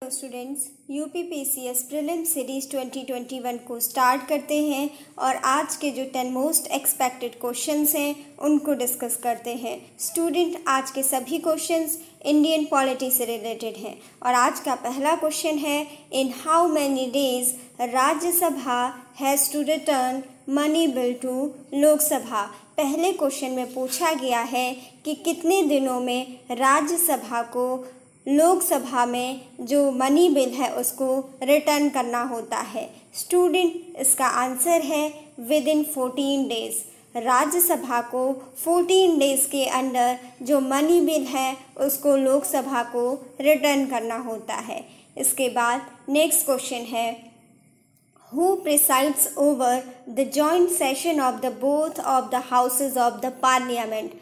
Hello students, UPPCS prelim series 2021 को start करते हैं और आज के जो 10 मोस्ट एक्सपेक्टेड क्वेश्चंस हैं उनको डिस्कस करते हैं। स्टूडेंट, आज के सभी क्वेश्चंस इंडियन पॉलिटी से रिलेटेड हैं और आज का पहला क्वेश्चन है, in how many days Rajya Sabha has to return money bill to Lok Sabha. पहले क्वेश्चन में पूछा गया है कि कितने दिनों में राज्यसभा को लोकसभा में जो मनी बिल है उसको रिटर्न करना होता है। स्टूडेंट, इसका आंसर है विद इन 14 डेज़। राज्यसभा को 14 डेज़ के अंदर जो मनी बिल है उसको लोकसभा को रिटर्न करना होता है। इसके बाद नेक्स्ट क्वेश्चन है, who presides over the joint session of the both of the houses of the parliament.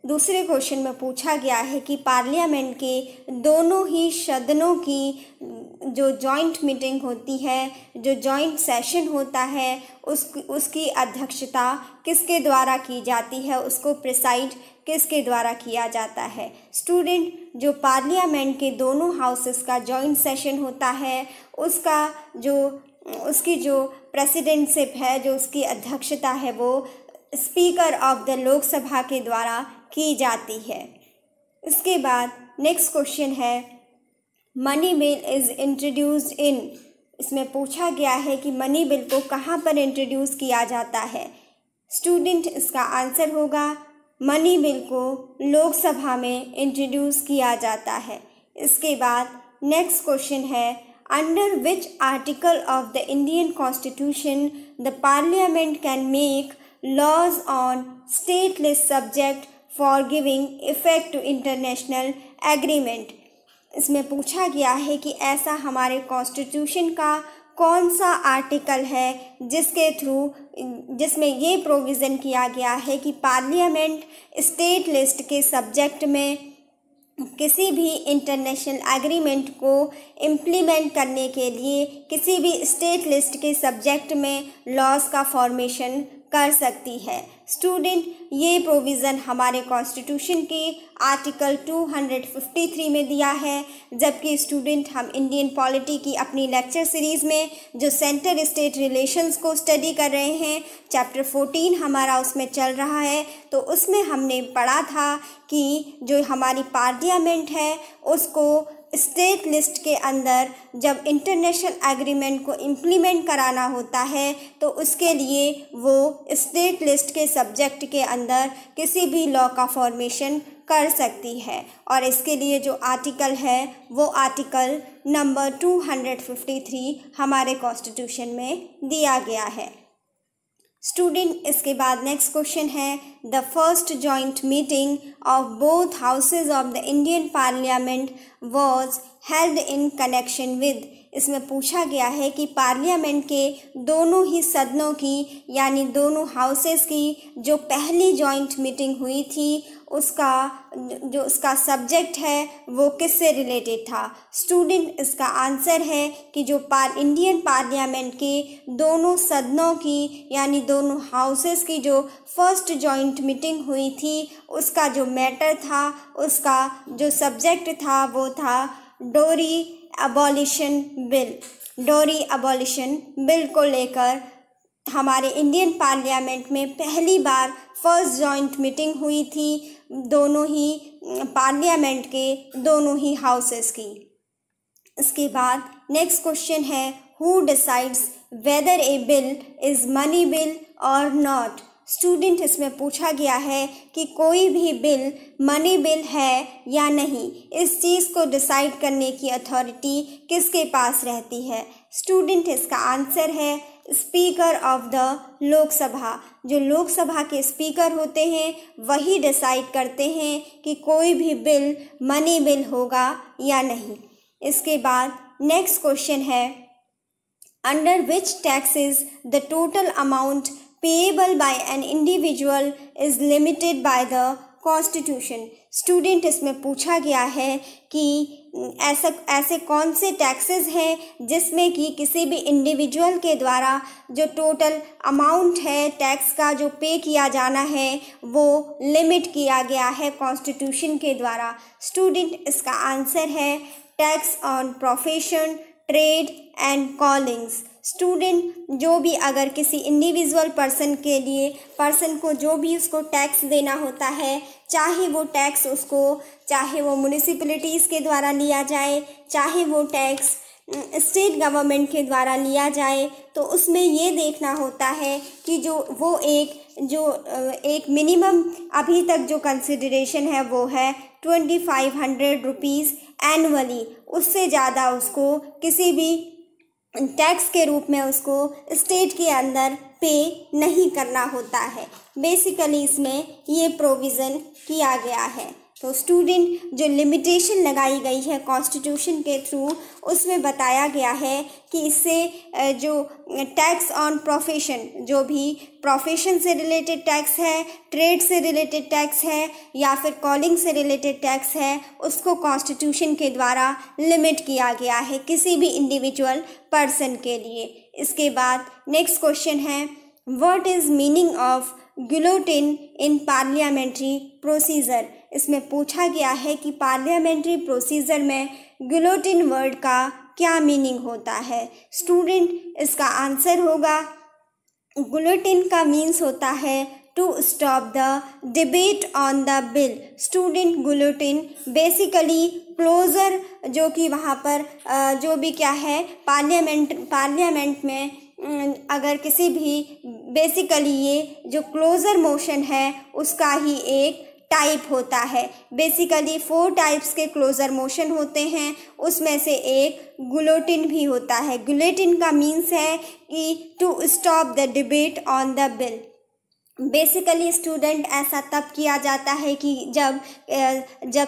दूसरे क्वेश्चन में पूछा गया है कि पार्लियामेंट के दोनों ही सदनों की जो जॉइंट मीटिंग होती है, जो जॉइंट सेशन होता है, उसकी अध्यक्षता किसके द्वारा की जाती है, उसको प्रिसाइड किसके द्वारा किया जाता है। स्टूडेंट, जो पार्लियामेंट के दोनों हाउसेस का जॉइंट सेशन होता है उसकी जो प्रेसिडेंटशिप है, जो उसकी अध्यक्षता है, वो स्पीकर ऑफ द लोकसभा के द्वारा की जाती है। इसके बाद नेक्स्ट क्वेश्चन है, money bill is introduced in. इसमें पूछा गया है कि मनी बिल को कहाँ पर इंट्रोड्यूस किया जाता है। स्टूडेंट, इसका आंसर होगा मनी बिल को लोकसभा में इंट्रोड्यूस किया जाता है। इसके बाद नेक्स्ट क्वेश्चन है, under which article of the Indian constitution the parliament can make laws on stateless subject for giving effect to international agreement। इसमें पूछा गया है कि ऐसा हमारे कॉन्स्टिट्यूशन का कौन सा आर्टिकल है जिसमें ये प्रोविज़न किया गया है कि पार्लियामेंट स्टेट लिस्ट के सब्जेक्ट में किसी भी इंटरनेशनल एग्रीमेंट को इम्प्लीमेंट करने के लिए किसी भी स्टेट लिस्ट के सब्जेक्ट में लॉज का फॉर्मेशन कर सकती है। स्टूडेंट, ये प्रोविज़न हमारे कॉन्स्टिट्यूशन के आर्टिकल 253 में दिया है। जबकि स्टूडेंट, हम इंडियन पॉलिटी की अपनी लेक्चर सीरीज़ में जो सेंटर स्टेट रिलेशंस को स्टडी कर रहे हैं, चैप्टर 14 हमारा उसमें चल रहा है, तो उसमें हमने पढ़ा था कि जो हमारी पार्लियामेंट है उसको स्टेट लिस्ट के अंदर जब इंटरनेशनल एग्रीमेंट को इम्प्लीमेंट कराना होता है तो उसके लिए वो स्टेट लिस्ट के सब्जेक्ट के अंदर किसी भी लॉ का फॉर्मेशन कर सकती है। और इसके लिए जो आर्टिकल है वो आर्टिकल नंबर 253 हमारे कॉन्स्टिट्यूशन में दिया गया है। स्टूडेंट, इसके बाद नेक्स्ट क्वेश्चन है, the first joint meeting of both houses of the Indian parliament was held in connection with. इसमें पूछा गया है कि पार्लियामेंट के दोनों ही सदनों की यानी दोनों हाउसेस की जो पहली जॉइंट मीटिंग हुई थी उसका सब्जेक्ट है वो किससे रिलेटेड था। स्टूडेंट, इसका आंसर है कि जो इंडियन पार्लियामेंट के दोनों सदनों की यानी दोनों हाउसेस की जो फर्स्ट जॉइंट मीटिंग हुई थी उसका जो मैटर था, उसका जो सब्जेक्ट था वो था डोरी अबॉलिशन बिल। डोरी अबॉलिशन बिल को लेकर हमारे इंडियन पार्लियामेंट में पहली बार फर्स्ट जॉइंट मीटिंग हुई थी दोनों ही पार्लियामेंट के दोनों ही हाउसेस की। इसके बाद नेक्स्ट क्वेश्चन है, who decides whether A bill is money bill और नॉट। स्टूडेंट, इसमें पूछा गया है कि कोई भी बिल मनी बिल है या नहीं। इस चीज़ को डिसाइड करने की अथॉरिटी किसके पास रहती है। स्टूडेंट, इसका आंसर है स्पीकर ऑफ द लोकसभा। जो लोकसभा के स्पीकर होते हैं वही डिसाइड करते हैं कि कोई भी बिल मनी बिल होगा या नहीं। इसके बाद नेक्स्ट क्वेश्चन है, under which taxes the total amount payable by an individual is limited by the constitution। Student, इसमें पूछा गया है कि ऐसे कौन से टैक्सेस हैं जिसमें कि किसी भी इंडिविजुअल के द्वारा जो टोटल अमाउंट है टैक्स का जो पे किया जाना है वो लिमिट किया गया है कॉन्स्टिट्यूशन के द्वारा। स्टूडेंट, इसका आंसर है tax on profession, trade and callings. Student जो भी अगर किसी इंडिविजुअल पर्सन को जो भी उसको टैक्स देना होता है, चाहे वो म्यूनिसिपैलिटीज़ के द्वारा लिया जाए, चाहे वो टैक्स स्टेट गवर्नमेंट के द्वारा लिया जाए, तो उसमें ये देखना होता है कि एक मिनिमम अभी तक जो कंसिडरेशन है वो है 2500 रुपीज़ एनुअली। उससे ज़्यादा उसको किसी भी टैक्स के रूप में उसको स्टेट के अंदर पे नहीं करना होता है। बेसिकली इसमें ये प्रोविज़न किया गया है। तो स्टूडेंट जो लिमिटेशन लगाई गई है कॉन्स्टिट्यूशन के थ्रू, उसमें बताया गया है कि इससे जो टैक्स ऑन प्रोफेशन, जो भी प्रोफेशन से रिलेटेड टैक्स है, ट्रेड से रिलेटेड टैक्स है या फिर कॉलिंग से रिलेटेड टैक्स है, उसको कॉन्स्टिट्यूशन के द्वारा लिमिट किया गया है किसी भी इंडिविजुअल पर्सन के लिए। इसके बाद नेक्स्ट क्वेश्चन है, what is meaning of guillotine in parliamentary procedure. इसमें पूछा गया है कि पार्लियामेंट्री प्रोसीजर में गिलोटिन वर्ड का क्या मीनिंग होता है। स्टूडेंट इसका आंसर होगा, गिलोटिन का मीन्स होता है to stop the debate on the bill. Student guillotine basically closure, जो कि वहाँ पर जो भी क्या है पार्लियामेंट में अगर किसी भी बेसिकली ये जो क्लोजर मोशन है उसका ही एक टाइप होता है। बेसिकली 4 टाइप्स के क्लोजर मोशन होते हैं, उसमें से एक गिलोटिन भी होता है। गिलोटिन का मीन्स है कि to stop the debate on the bill. Basically student ऐसा तब किया जाता है कि जब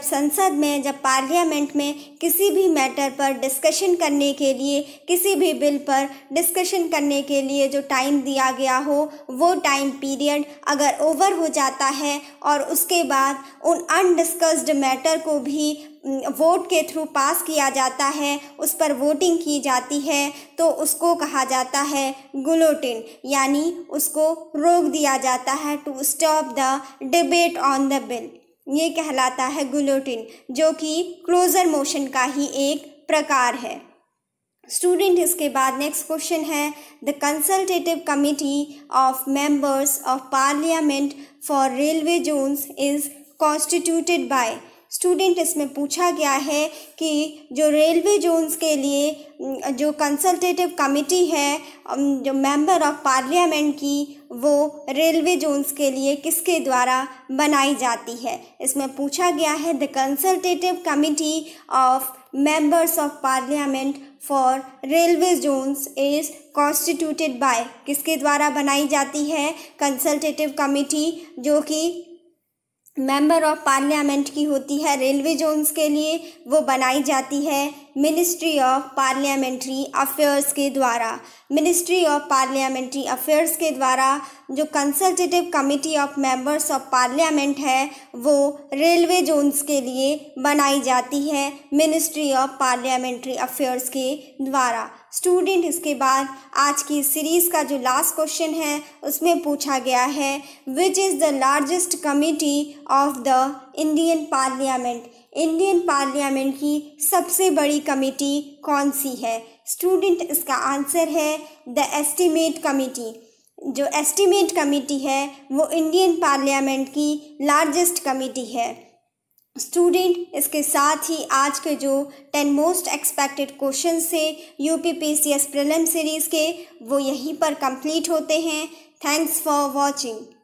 संसद में, जब पार्लियामेंट में किसी भी मैटर पर डिस्कशन करने के लिए, किसी भी बिल पर डिस्कशन करने के लिए जो टाइम दिया गया हो, वो टाइम पीरियड अगर ओवर हो जाता है और उसके बाद उन अनडिस्कस्ड मैटर को भी वोट के थ्रू पास किया जाता है, उस पर वोटिंग की जाती है, तो उसको कहा जाता है गिलोटिन, यानी उसको रोक दिया जाता है, to stop the debate on the bill. ये कहलाता है गिलोटिन, जो कि क्लोजर मोशन का ही एक प्रकार है। स्टूडेंट इसके बाद नेक्स्ट क्वेश्चन है, the consultative committee of members of parliament for railway zones is constituted by. Student इसमें पूछा गया है कि जो रेलवे जोन्स के लिए जो कंसल्टेटिव कमिटी है जो मेंबर ऑफ पार्लियामेंट की, वो रेलवे जोन्स के लिए किसके द्वारा बनाई जाती है। इसमें पूछा गया है the consultative committee of members of parliament for railway zones is constituted by. किसके द्वारा बनाई जाती है कंसल्टेटिव कमिटी, जो कि मेंबर ऑफ पार्लियामेंट की होती है रेलवे जोन्स के लिए, वो बनाई जाती है मिनिस्ट्री ऑफ पार्लियामेंट्री अफेयर्स के द्वारा। मिनिस्ट्री ऑफ पार्लियामेंट्री अफेयर्स के द्वारा जो consultative committee of members of parliament है, वो रेलवे जोन्स के लिए बनाई जाती है मिनिस्ट्री ऑफ पार्लियामेंट्री अफेयर्स के द्वारा। स्टूडेंट इसके बाद आज की सीरीज़ का जो लास्ट क्वेश्चन है उसमें पूछा गया है, which is the largest committee of the Indian parliament. Indian parliament की सबसे बड़ी कमेटी कौन सी है। स्टूडेंट इसका आंसर है द एस्टीमेट कमेटी। जो एस्टीमेट कमेटी है वो इंडियन पार्लियामेंट की लार्जेस्ट कमेटी है। स्टूडेंट इसके साथ ही आज के जो 10 मोस्ट एक्सपेक्टेड क्वेश्चन से यूपीपीसीएस प्रीलिम सीरीज़ के, वो यहीं पर कंप्लीट होते हैं। Thanks for watching.